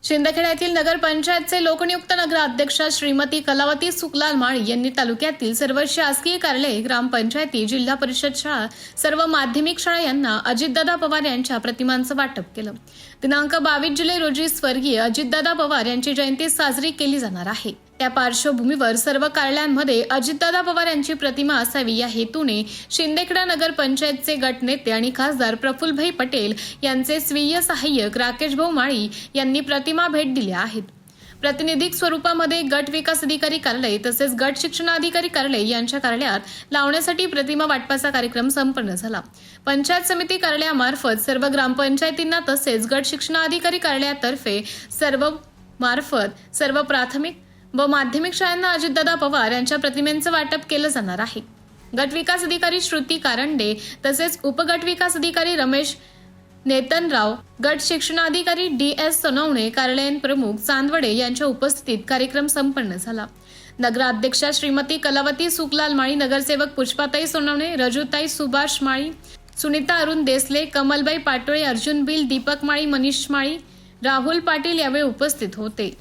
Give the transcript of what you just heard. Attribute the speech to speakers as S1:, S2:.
S1: शिंदखेड्यातील नगरपंचायतचे लोकनियुक्त नगराध्यक्षा श्रीमती कलावती सुखलाल माळी यांनी तालुक्यातील सर्व शासकीय कार्यालये, ग्रामपंचायती, जिल्हा परिषद शाळा, सर्व माध्यमिक शाळा यांना अजितदादा पवार यांच्या प्रतिमांचं वाटप केलं। दिनांक 22 जुलै रोजी स्वर्गीय अजितदादा पवार यांची जयंती साजरी केली जाणार आहे। त्या पार्श्वभूमीवर सर्व कार्यालयांमध्ये अजितदादा पवार यांची प्रतिमा असावी या हेतूने शिंदखेडा नगरपंचायतचे गटनेते आणि खासदार प्रफुल्लभाई पटेल यांचे स्वीय सहाय्यक राकेशभाऊ माळी यांनी प्रतिमा भेट दिल्या आहेत। प्रातिनिधिक स्वरूपामध्ये गट विकास अधिकारी कार्यालय तसेच गट शिक्षणाधिकारी कार्यालय यांच्या कार्यालयात लावण्यासाठी प्रतिमा वाटपाचा कार्यक्रम संपन्न झाला। पंचायत समिती कार्यालयामार्फत सर्व ग्रामपंचायतींना तसेच गट शिक्षणाधिकारी कार्यालयातर्फे सर्व प्राथमिक व माध्यमिक शाळांना अजितदादा पवार यांच्या प्रतिमेंचं वाटप केलं जाणार आहे। गट विकास अधिकारी श्रुती कारंडे तसेच उपगट विकास अधिकारी रमेश नेतनराव, गट शिक्षणाधिकारी DS सोनवणे, कार्यालयीन प्रमुख चांदवडे यांच्या उपस्थितीत कार्यक्रम संपन्न झाला। नगराध्यक्षा श्रीमती कलावती सुखलाल माळी, नगरसेवक पुष्पाताई सोनवणे, रजुताई सुभाष माळी, सुनीता अरुण देसले, कमलबाई पाटोळे, अर्जुन बिल, दीपक माळी, मनीष माळी, राहुल पाटील यावेळी उपस्थित होते।